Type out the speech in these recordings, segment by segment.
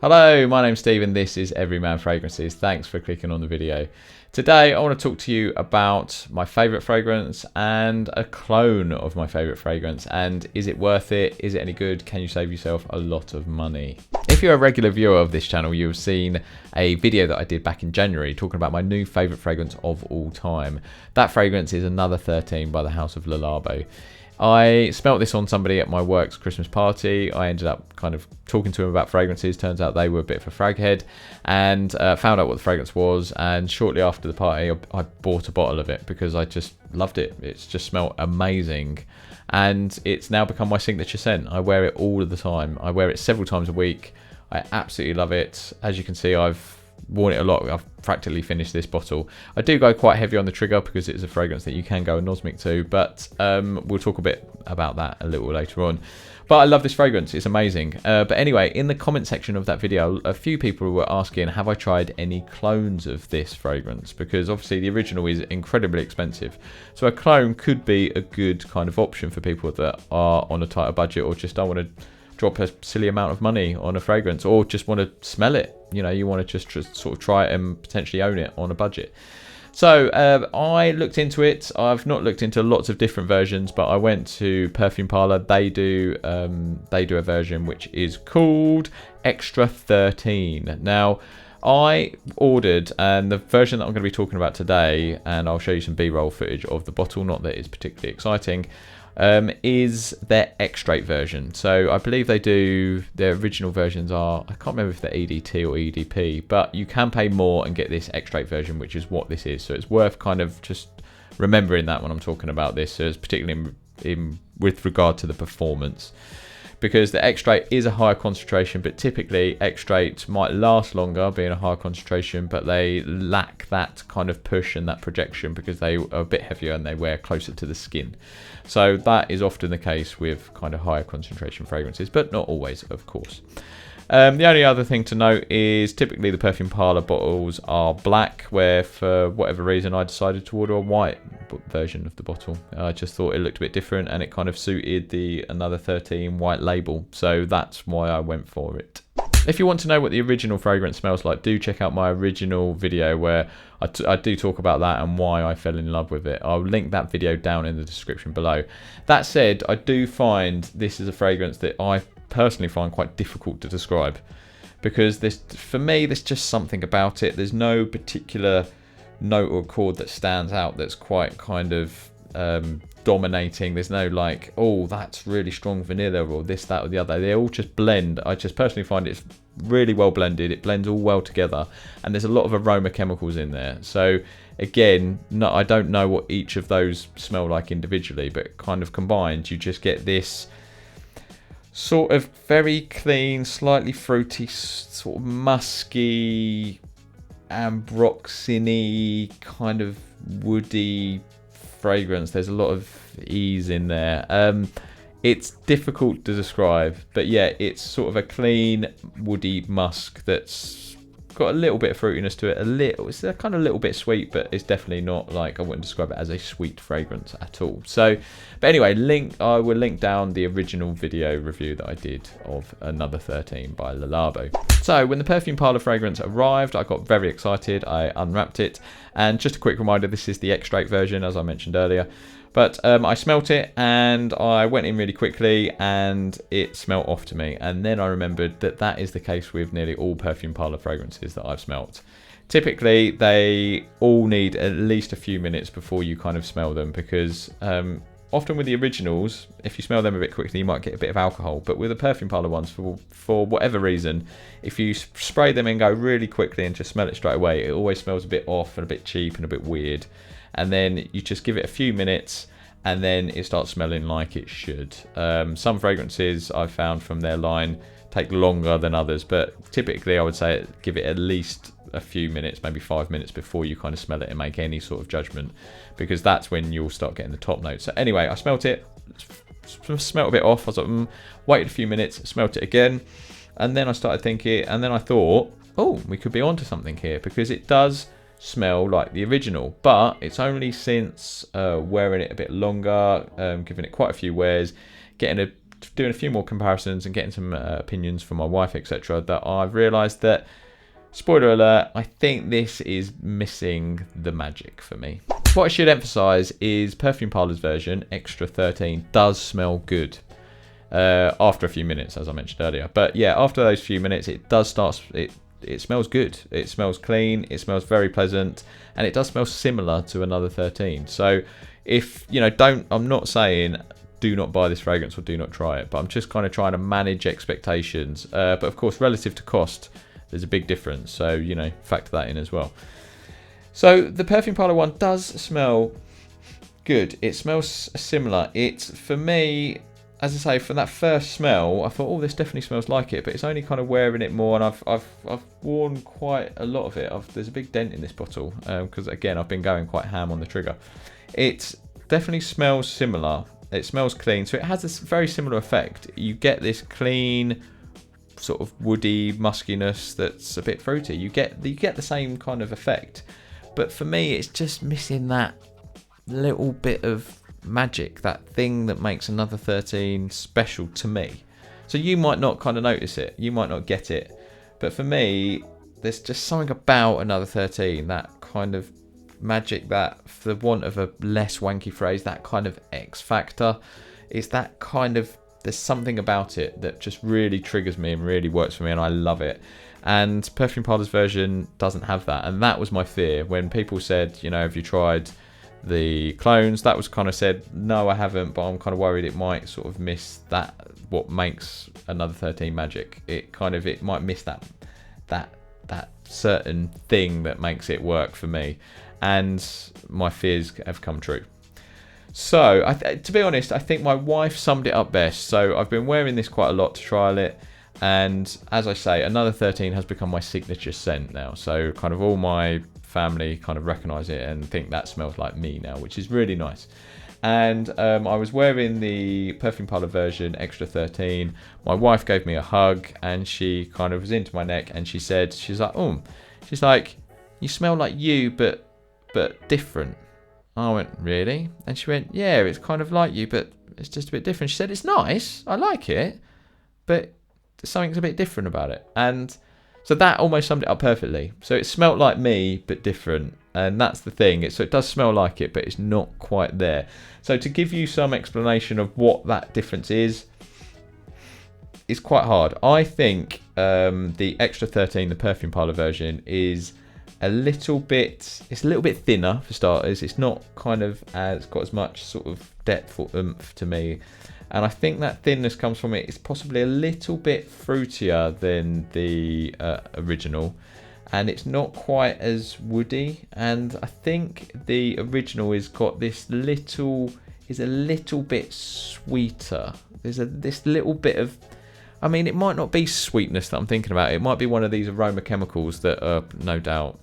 Hello, my name's Steve and this is Everyman Fragrances. Thanks for clicking on the video. Today I want to talk to you about my favourite fragrance and a clone of my favourite fragrance, and is it worth it? Is it any good? Can you save yourself a lot of money? If you're a regular viewer of this channel, you've seen a video that I did back in January talking about my new favourite fragrance of all time. That fragrance is Another 13 by the House of Labo. I smelt this on somebody at my work's Christmas party. I ended up kind of talking to him about fragrances. Turns out they were a bit of a frag head, and found out what the fragrance was. And shortly after the party, I bought a bottle of it because I just loved it. It's just smelled amazing. And it's now become my signature scent. I wear it all of the time. I wear it several times a week. I absolutely love it. As you can see, I've worn it a lot. I've practically finished this bottle. I do go quite heavy on the trigger because it's a fragrance that you can go anosmic to, but we'll talk a bit about that a little later on. But I love this fragrance. It's amazing. But anyway, in the comment section of that video, a few people were asking, have I tried any clones of this fragrance? Because obviously the original is incredibly expensive. So a clone could be a good kind of option for people that are on a tighter budget or just don't want to drop a silly amount of money on a fragrance, or just want to smell it. You know, you want to just sort of try it and potentially own it on a budget. So I looked into it. I've not looked into lots of different versions, but I went to Perfume Parlour. They do a version which is called Extra 13. Now, I ordered, and the version that I'm going to be talking about today, and I'll show you some B-roll footage of the bottle, not that it's particularly exciting, is their extract version. So I believe they do, their original versions are, I can't remember if they're EDT or EDP, but you can pay more and get this extract version, which is what this is. So it's worth kind of just remembering that when I'm talking about this, so particularly with regard to the performance. Because the extract is a higher concentration, but typically extracts might last longer being a higher concentration, but they lack that kind of push and that projection because they are a bit heavier and they wear closer to the skin. So that is often the case with kind of higher concentration fragrances, but not always, of course. The only other thing to note is typically the Perfume Parlour bottles are black, where for whatever reason I decided to order a white version of the bottle. I just thought it looked a bit different and it kind of suited the Another 13 white label, so that's why I went for it. If you want to know what the original fragrance smells like, do check out my original video where I do talk about that and why I fell in love with it. I'll link that video down in the description below. That said, I do find this is a fragrance that I personally find quite difficult to describe, because for me there's just something about it. There's no particular note or chord that stands out that's quite kind of dominating. There's no like, oh, that's really strong vanilla or this, that, or the other. They all just blend. I just personally find it's really well blended. It blends all well together, and there's a lot of aroma chemicals in there. So again, no, I don't know what each of those smell like individually, but kind of combined, you just get this sort of very clean, slightly fruity, sort of musky, ambroxiny, kind of woody fragrance. There's a lot of ease in there. It's difficult to describe, but yeah, it's sort of a clean, woody musk that's got a little bit of fruitiness to it. It's a kind of little bit sweet, but it's definitely not like, I wouldn't describe it as a sweet fragrance at all. So, but anyway, I will link down the original video review that I did of Another 13 by Labo. So when the Perfume Parlour fragrance arrived, I got very excited. I unwrapped it, and just a quick reminder, this is the extract version, as I mentioned earlier. But I smelt it and I went in really quickly and it smelt off to me. And then I remembered that that is the case with nearly all Perfume Parlour fragrances that I've smelt. Typically, they all need at least a few minutes before you kind of smell them, because often with the originals, if you smell them a bit quickly, you might get a bit of alcohol. But with the Perfume Parlour ones, for whatever reason, if you spray them and go really quickly and just smell it straight away, it always smells a bit off and a bit cheap and a bit weird. And then you just give it a few minutes and then it starts smelling like it should. Some fragrances I've found from their line take longer than others, but typically I would say give it at least a few minutes, maybe 5 minutes before you kind of smell it and make any sort of judgment, because that's when you'll start getting the top notes. So anyway, I smelt it, smelt a bit off. I was like, waited a few minutes, smelt it again, and then I started thinking, and then I thought, oh, we could be onto something here, because it does smell like the original, but it's only since wearing it a bit longer, giving it quite a few wears, getting a doing a few more comparisons and getting some opinions from my wife, etc., that I've realised that, spoiler alert, I think this is missing the magic for me. What I should emphasise is Perfume Parlour's version, Extra 13, does smell good after a few minutes, as I mentioned earlier. But yeah, after those few minutes, it does start. It smells good. It smells clean. It smells very pleasant, and it does smell similar to Another 13. So, if you know, I'm not saying do not buy this fragrance or do not try it, but I'm just kind of trying to manage expectations. But of course, relative to cost, there's a big difference. So you know, factor that in as well. So the Perfume Parlour one does smell good. It smells similar. It's, for me, as I say, from that first smell, I thought, oh, this definitely smells like it, but it's only kind of wearing it more, and I've worn quite a lot of it. There's a big dent in this bottle, because again, I've been going quite ham on the trigger. It definitely smells similar. It smells clean, so it has this very similar effect. You get this clean, sort of woody muskiness that's a bit fruity. You get the same kind of effect, but for me, it's just missing that little bit of magic, that thing that makes Another 13 special to me. So you might not kind of notice it, you might not get it, but for me, there's just something about Another 13, that kind of magic, that, for the want of a less wanky phrase, that kind of X factor. It's that kind of, there's something about it that just really triggers me and really works for me, and I love it. And Perfume Parlour's version doesn't have that, and that was my fear when people said, you know, have you tried the clones? That was kind of said, no, I haven't, but I'm kind of worried it might sort of miss that, what makes Another 13 magic. It might miss that certain thing that makes it work for me, and my fears have come true. So to be honest, I think my wife summed it up best. So I've been wearing this quite a lot to trial it, and as I say, Another 13 has become my signature scent now. So kind of all my family kind of recognise it and think that smells like me now, which is really nice. And I was wearing the Perfume Parlour version, Extra 13. My wife gave me a hug, and she kind of was into my neck, and she's like, you smell like you, but different. I went, really? And she went, yeah, it's kind of like you, but it's just a bit different. She said, it's nice, I like it, but something's a bit different about it. And so that almost summed it up perfectly. So it smelt like me, but different. And that's the thing. So it does smell like it, but it's not quite there. So to give you some explanation of what that difference is quite hard. I think the Extra 13, the Perfume Parlour version, is a little bit thinner for starters. It's not kind of it's got as much sort of depth or oomph to me. And I think that thinness comes from it's possibly a little bit fruitier than the original, and it's not quite as woody. And I think the original is a little bit sweeter. There's this little bit of, I mean, it might not be sweetness that I'm thinking about. It might be one of these aroma chemicals that are, no doubt,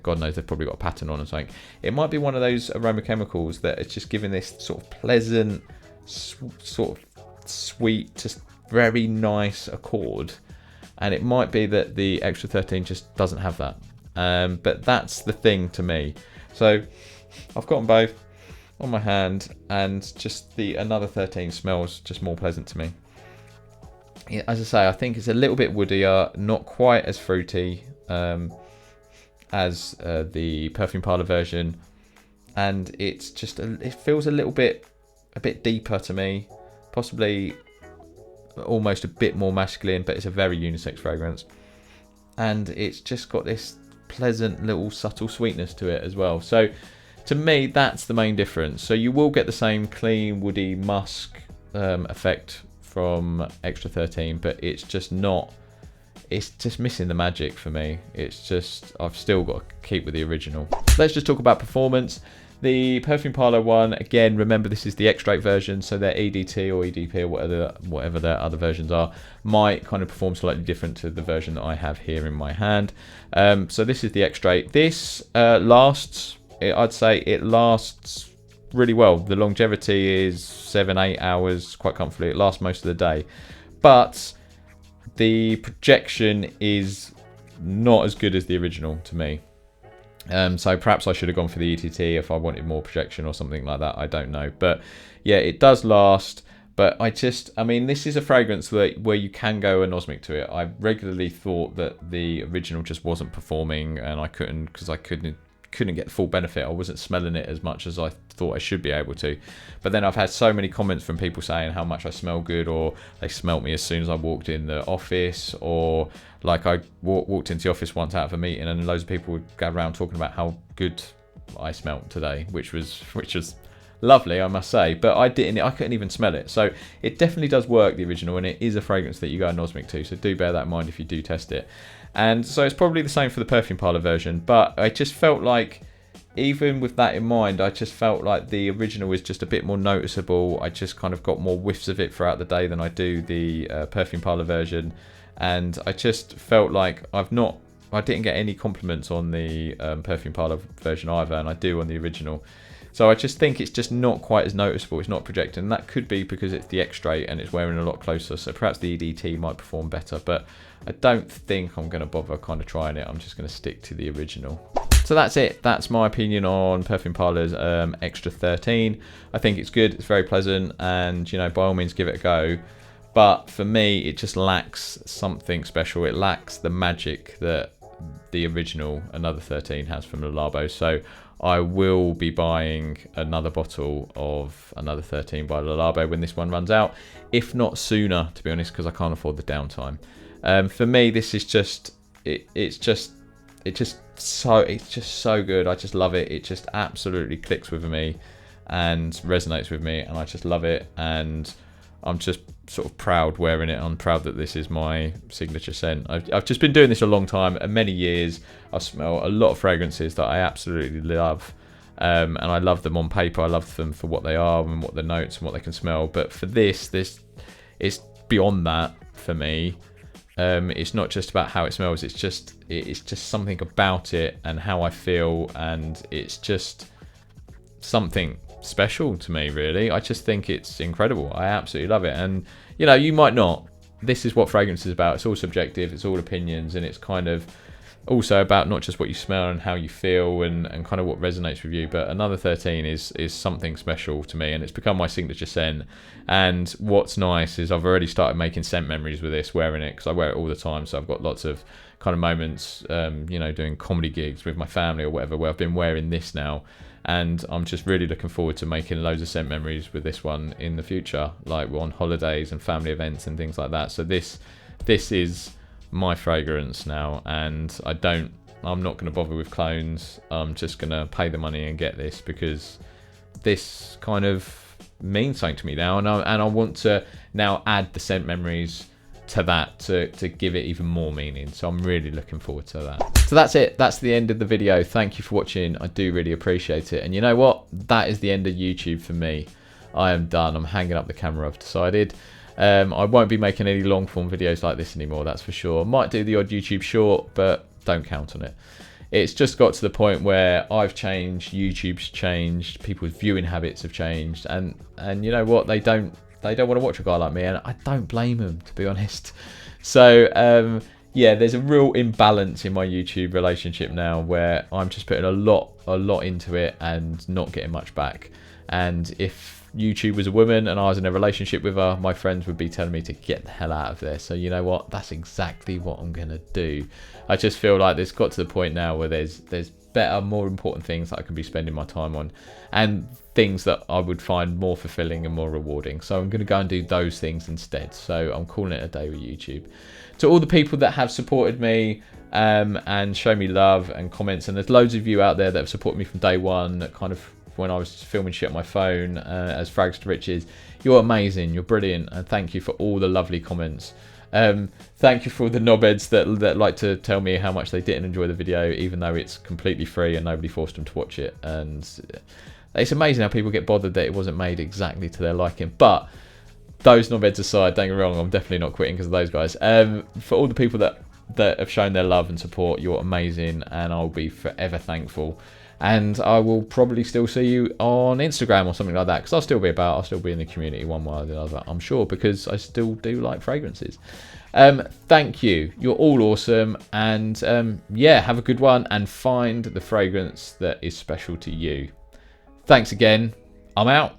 God knows they've probably got a pattern on or something. It might be one of those aroma chemicals that it's just giving this sort of pleasant, sort of sweet, just very nice accord. And it might be that the Extra 13 just doesn't have that. But that's the thing to me. So I've got them both on my hand, and just the Another 13 smells just more pleasant to me. As I say, I think it's a little bit woodier, not quite as fruity as the Perfume Parlour version, and it's just it feels a bit deeper to me, possibly almost a bit more masculine, but it's a very unisex fragrance, and it's just got this pleasant little subtle sweetness to it as well. So to me, that's the main difference. So you will get the same clean woody musk effect from Extra 13, but it's just missing the magic for me. It's just, I've still got to keep with the original. Let's just talk about performance. The Perfume Parlour one, again, remember this is the extract version, so their EDT or EDP or whatever their other versions are, might kind of perform slightly different to the version that I have here in my hand. So this is the extract. This lasts, I'd say it lasts really well. The longevity is 7-8 hours quite comfortably. It lasts most of the day, but the projection is not as good as the original to me. So perhaps I should have gone for the EDT if I wanted more projection or something like that. I don't know, but yeah, it does last. But I mean, this is a fragrance where you can go anosmic to it. I regularly thought that the original just wasn't performing, and I couldn't get the full benefit. I wasn't smelling it as much as I thought I should be able to. But then I've had so many comments from people saying how much I smell good, or they smelt me as soon as I walked in the office, or like I walked into the office once out of a meeting and loads of people would go around talking about how good I smelt today, which was lovely, I must say. But I couldn't even smell it. So it definitely does work, the original, and it is a fragrance that you go anosmic to. So do bear that in mind if you do test it. And so it's probably the same for the Perfume Parlour version, but I just felt like, even with that in mind, I just felt like the original was just a bit more noticeable. I just kind of got more whiffs of it throughout the day than I do the Perfume Parlour version. And I just felt like I didn't get any compliments on the Perfume Parlour version either, and I do on the original. So I just think it's just not quite as noticeable. It's not projecting, and that could be because it's the XIII and it's wearing a lot closer. So perhaps the EDT might perform better, but I don't think I'm going to bother kind of trying it. I'm just going to stick to the original. So that's it. That's my opinion on Perfume Parlour's Extra 13. I think it's good. It's very pleasant, and by all means give it a go. But for me, it just lacks something special. It lacks the magic that the original Another 13 has from the Labo. So I will be buying another bottle of Another 13 by the Labo when this one runs out, if not sooner, to be honest, because I can't afford the downtime. For me, this is just it's just so good. I just love it. It just absolutely clicks with me and resonates with me, and I just love it. And I'm just sort of proud wearing it. I'm proud that this is my signature scent. I've just been doing this a long time, and many years. I smell a lot of fragrances that I absolutely love, and I love them on paper. I love them for what they are and what the notes and what they can smell. But for this is beyond that for me. It's not just about how it smells. It's just something about it and how I feel, and it's just something special to me, really. I just think it's incredible. I absolutely love it. And you might not. This is what fragrance is about. It's all subjective, it's all opinions, and it's kind of also about not just what you smell and how you feel and kind of what resonates with you. But Another 13 is something special to me, and it's become my signature scent. And what's nice is I've already started making scent memories with this, wearing it, because I wear it all the time. So I've got lots of kind of moments, doing comedy gigs with my family or whatever, where I've been wearing this now. And I'm just really looking forward to making loads of scent memories with this one in the future, like on holidays and family events and things like that. So this is my fragrance now, and I'm not going to bother with clones. I'm just going to pay the money and get this, because this kind of means something to me now, and I want to now add the scent memories to that to give it even more meaning. So I'm really looking forward to that. So that's it. That's the end of the video. Thank you for watching. I do really appreciate it. And you know what? That is the end of YouTube for me. I am done. I'm hanging up the camera, I've decided. I won't be making any long form videos like this anymore, that's for sure. Might do the odd YouTube short, but don't count on it. It's just got to the point where I've changed, YouTube's changed, people's viewing habits have changed, and you know what? They don't want to watch a guy like me, and I don't blame them, to be honest. So yeah, there's a real imbalance in my YouTube relationship now, where I'm just putting a lot into it and not getting much back. And if YouTube was a woman and I was in a relationship with her, my friends would be telling me to get the hell out of there. So you know what? That's exactly what I'm gonna do. I just feel like it's got to the point now where there's better, more important things that I can be spending my time on, and things that I would find more fulfilling and more rewarding. So I'm gonna go and do those things instead. So I'm calling it a day with YouTube. To all the people that have supported me and show me love and comments, and there's loads of you out there that have supported me from day one, that kind of, when I was filming shit on my phone as Frags to Riches. You're amazing, you're brilliant, and thank you for all the lovely comments. Thank you for all the knobheads that like to tell me how much they didn't enjoy the video, even though it's completely free and nobody forced them to watch it. And it's amazing how people get bothered that it wasn't made exactly to their liking. But those knobheads aside, don't get me wrong, I'm definitely not quitting because of those guys. For all the people that have shown their love and support, you're amazing, and I'll be forever thankful. And I will probably still see you on Instagram or something like that, because I'll still be about, I'll still be in the community one way or the other, I'm sure, because I still do like fragrances. Thank you. You're all awesome. And yeah, have a good one and find the fragrance that is special to you. Thanks again. I'm out.